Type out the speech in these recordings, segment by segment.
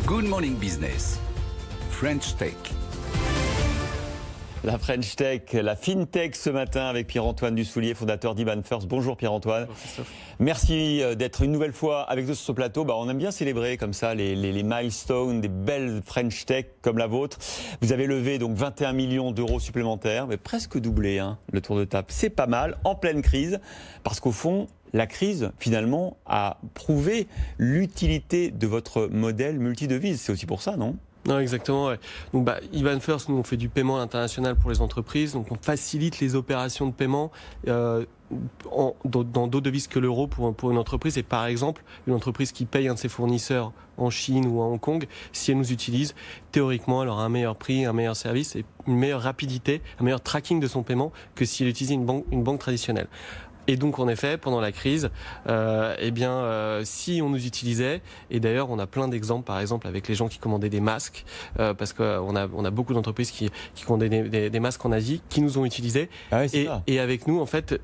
Good Morning Business, French Tech. La French Tech, la FinTech ce matin avec Pierre-Antoine Dussoulier, fondateur d'Iban First. Bonjour Pierre-Antoine. Bonjour Christophe. Merci d'être une nouvelle fois avec nous sur ce plateau. On aime bien célébrer comme ça les milestones des belles French Tech comme la vôtre. Vous avez levé donc 21 millions d'euros supplémentaires, mais presque doublé le tour de table. C'est pas mal, en pleine crise, parce qu'au fond, la crise, finalement, a prouvé l'utilité de votre modèle multidevise. C'est aussi pour ça, non ? Non, exactement. Ouais. Donc, Iban First, nous, on fait du paiement international pour les entreprises. Donc, on facilite les opérations de paiement dans d'autres devises que l'euro pour une entreprise. Et par exemple, une entreprise qui paye un de ses fournisseurs en Chine ou à Hong Kong, si elle nous utilise, théoriquement, elle aura un meilleur prix, un meilleur service et une meilleure rapidité, un meilleur tracking de son paiement que si elle utilisait une banque traditionnelle. Et donc, en effet, pendant la crise, si on nous utilisait, et d'ailleurs, on a plein d'exemples, par exemple, avec les gens qui commandaient des masques, parce qu'on a beaucoup d'entreprises qui commandaient des masques en Asie, qui nous ont utilisés. Ah oui, et avec nous, en fait,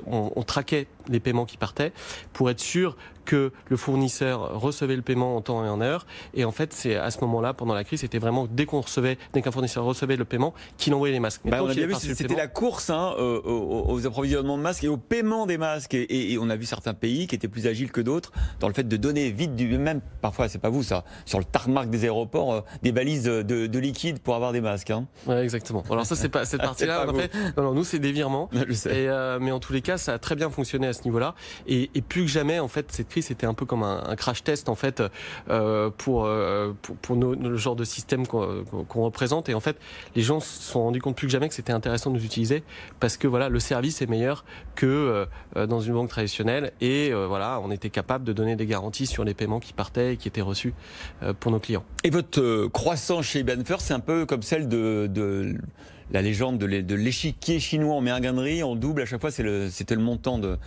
on traquait les paiements qui partaient pour être sûr que le fournisseur recevait le paiement en temps et en heure. Et en fait, c'est à ce moment-là, pendant la crise, c'était vraiment dès qu'un fournisseur recevait le paiement, qu'il envoyait les masques. On a bien vu, c'était la course aux approvisionnements de masques et au paiement des masques. Et on a vu certains pays qui étaient plus agiles que d'autres dans le fait de donner vite, même parfois, c'est pas vous ça, sur le tarmac des aéroports, des valises de liquide pour avoir des masques. Ouais, exactement. Alors ça, c'est pas cette partie-là. En fait, non, nous, c'est des virements. Je sais. Mais en tous les cas, ça a très bien fonctionné à ce niveau-là. Et plus que jamais, en fait, cette crise, c'était un peu comme un crash test en fait pour le genre de système qu'on représente. Et en fait, les gens se sont rendus compte plus que jamais que c'était intéressant de nous utiliser parce que voilà, le service est meilleur que dans une banque traditionnelle. Et on était capable de donner des garanties sur les paiements qui partaient et qui étaient reçus pour nos clients. Et votre croissance chez Iban First, c'est un peu comme celle de la légende de l'échiquier chinois en merguinderie, on double à chaque fois, c'était le montant de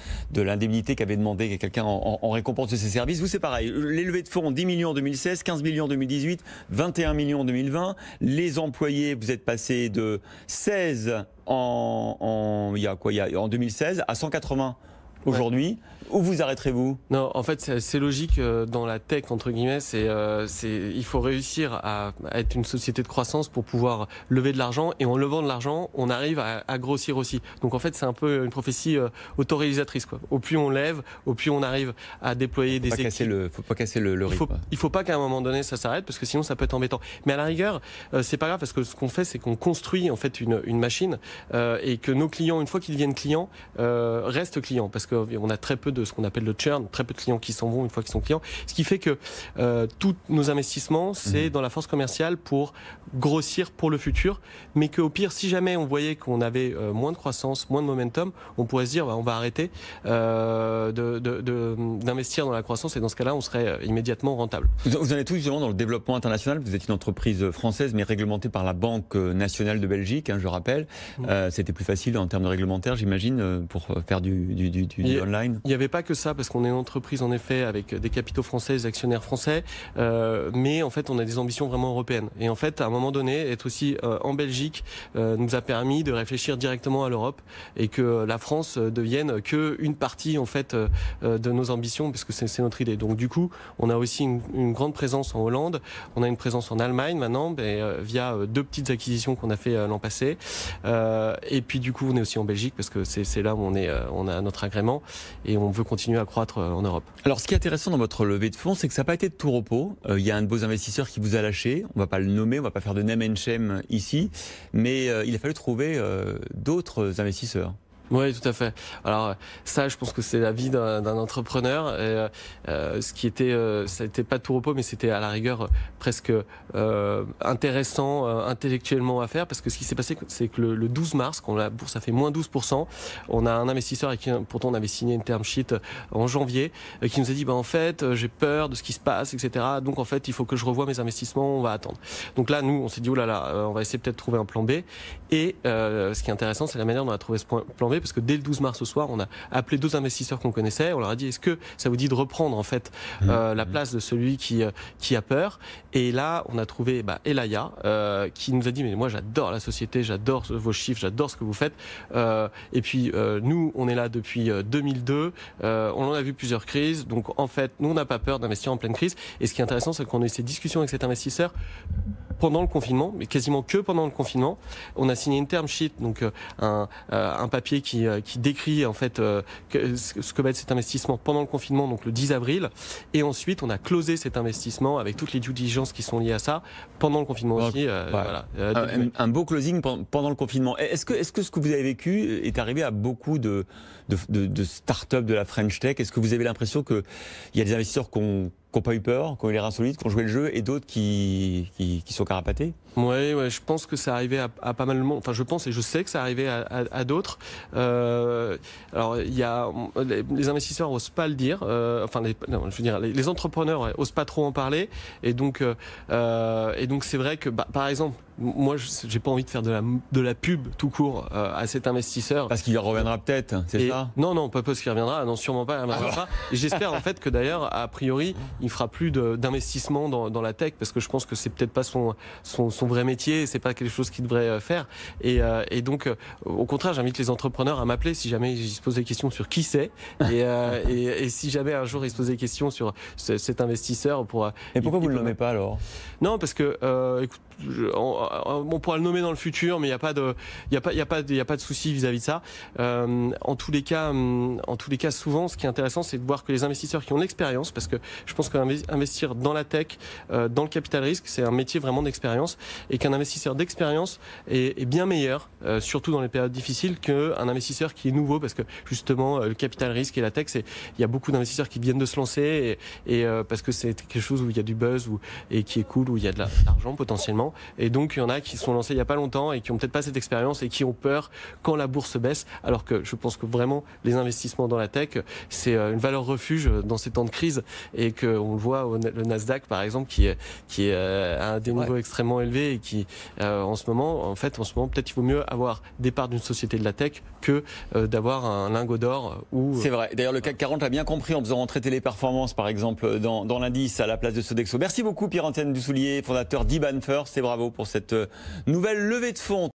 l'indemnité qu'avait demandé quelqu'un en récompense de ses services. Vous, c'est pareil, les levées de fonds, 10 millions en 2016, 15 millions en 2018, 21 millions en 2020. Les employés, vous êtes passés de 16 en 2016 à être aujourd'hui. Où vous arrêterez-vous ? Non, en fait, c'est logique dans la tech, entre guillemets. Il faut réussir à être une société de croissance pour pouvoir lever de l'argent. Et en levant de l'argent, on arrive à grossir aussi. Donc, en fait, c'est un peu une prophétie autoréalisatrice, quoi. Au plus on lève, au plus on arrive à déployer des équipes. Faut pas casser le rythme. Il faut pas qu'à un moment donné, ça s'arrête, parce que sinon, ça peut être embêtant. Mais à la rigueur, c'est pas grave, parce que ce qu'on fait, c'est qu'on construit, en fait, une machine et que nos clients, une fois qu'ils deviennent clients, restent clients. Parce qu'on a très peu de ce qu'on appelle le churn, très peu de clients qui s'en vont une fois qu'ils sont clients. Ce qui fait que tous nos investissements, c'est dans la force commerciale pour grossir pour le futur, mais qu'au pire, si jamais on voyait qu'on avait moins de croissance, moins de momentum, on pourrait se dire on va arrêter d'investir dans la croissance et dans ce cas-là, on serait immédiatement rentable. Vous en êtes tous justement dans le développement international. Vous êtes une entreprise française, mais réglementée par la Banque nationale de Belgique, je rappelle. C'était plus facile en termes de réglementaire, j'imagine, pour faire du online. Il n'y avait pas que ça, parce qu'on est une entreprise en effet avec des capitaux français, des actionnaires français, mais en fait on a des ambitions vraiment européennes. Et en fait à un moment donné, être aussi en Belgique nous a permis de réfléchir directement à l'Europe et que la France devienne qu'une partie en fait de nos ambitions, parce que c'est notre idée. Donc du coup on a aussi une grande présence en Hollande, on a une présence en Allemagne maintenant, via 2 petites acquisitions qu'on a fait l'an passé. Et puis du coup on est aussi en Belgique parce que c'est là où on a notre agrément et on veut continuer à croître en Europe. Alors ce qui est intéressant dans votre levée de fonds, c'est que ça n'a pas été de tout repos. Il y a un de vos investisseurs qui vous a lâché, on ne va pas le nommer, on ne va pas faire de name and shame ici, mais il a fallu trouver d'autres investisseurs. Oui, tout à fait. Alors ça, je pense que c'est la vie d'un entrepreneur. Ce qui était, ça n'était pas tout repos, mais c'était à la rigueur presque intéressant intellectuellement à faire, parce que ce qui s'est passé, c'est que le 12 mars, quand la bourse a fait moins 12%, on a un investisseur avec qui pourtant on avait signé une term sheet en janvier, qui nous a dit en fait j'ai peur de ce qui se passe, etc. Donc en fait il faut que je revoie mes investissements, on va attendre. Donc là nous on s'est dit on va essayer peut-être de trouver un plan B. Et ce qui est intéressant, c'est la manière dont on a trouvé ce plan B, parler parce que dès le 12 mars au soir, on a appelé 2 investisseurs qu'on connaissait. On leur a dit est-ce que ça vous dit de reprendre en fait la place de celui qui a peur. Et là, on a trouvé Elaya qui nous a dit mais moi j'adore la société, j'adore vos chiffres, j'adore ce que vous faites. Et puis nous, on est là depuis 2002. On en a vu plusieurs crises. Donc en fait, nous on n'a pas peur d'investir en pleine crise. Et ce qui est intéressant, c'est qu'on a eu ces discussions avec cet investisseur pendant le confinement, mais quasiment que pendant le confinement. On a signé une term sheet, donc un papier qui décrit en fait ce que va être cet investissement pendant le confinement, donc le 10 avril. Et ensuite, on a closé cet investissement avec toutes les due diligence qui sont liées à ça pendant le confinement aussi. Voilà, un beau closing pendant le confinement. Est-ce que ce que vous avez vécu est arrivé à beaucoup de start-up de la French Tech? Est-ce que vous avez l'impression qu'il y a des investisseurs qui n'ont pas eu peur, qui ont eu les reins solides, qui ont joué le jeu, et d'autres qui sont carapatés? Ouais, je pense que ça arrivait à pas mal de monde. Enfin, je pense et je sais que ça arrivait à d'autres. Alors, il y a les investisseurs n'osent pas le dire. Les entrepreneurs n'osent pas trop en parler. Et donc c'est vrai que, par exemple, moi, j'ai pas envie de faire de la pub tout court à cet investisseur. Parce qu'il reviendra peut-être, c'est ça? Non, pas parce qu'il reviendra. Non, sûrement pas. Et j'espère en fait que d'ailleurs, a priori, il fera plus d'investissement dans la tech parce que je pense que c'est peut-être pas son vrai métier, c'est pas quelque chose qu'il devrait faire. Et donc, au contraire, j'invite les entrepreneurs à m'appeler si jamais ils se posent des questions sur qui c'est et si jamais un jour ils se posent des questions sur cet investisseur. Et pourquoi vous ne le nommez pas alors? Non, parce que écoute, on pourra le nommer dans le futur, mais il y a pas de souci vis-à-vis de ça. En tous les cas, souvent, ce qui est intéressant, c'est de voir que les investisseurs qui ont l'expérience, parce que je pense qu'investir dans la tech, dans le capital risque, c'est un métier vraiment d'expérience, et qu'un investisseur d'expérience est bien meilleur, surtout dans les périodes difficiles, qu'un investisseur qui est nouveau, parce que justement, le capital risque et la tech, il y a beaucoup d'investisseurs qui viennent de se lancer, et parce que c'est quelque chose où il y a du buzz et qui est cool, où il y a de l'argent potentiellement. Et donc, il y en a qui se sont lancés il n'y a pas longtemps et qui n'ont peut-être pas cette expérience et qui ont peur quand la bourse baisse. Alors que je pense que vraiment, les investissements dans la tech, c'est une valeur refuge dans ces temps de crise et qu'on le voit le Nasdaq, par exemple, qui est à des niveaux extrêmement élevés et qui, en ce moment, peut-être il vaut mieux avoir des parts d'une société de la tech que d'avoir un lingot d'or. C'est vrai. D'ailleurs, le CAC 40 a bien compris en faisant rentrer Téléperformance, par exemple, dans l'indice à la place de Sodexo. Merci beaucoup, Pierre-Antoine Dussoulier, fondateur d'IBAN First. Et bravo pour cette nouvelle levée de fonds.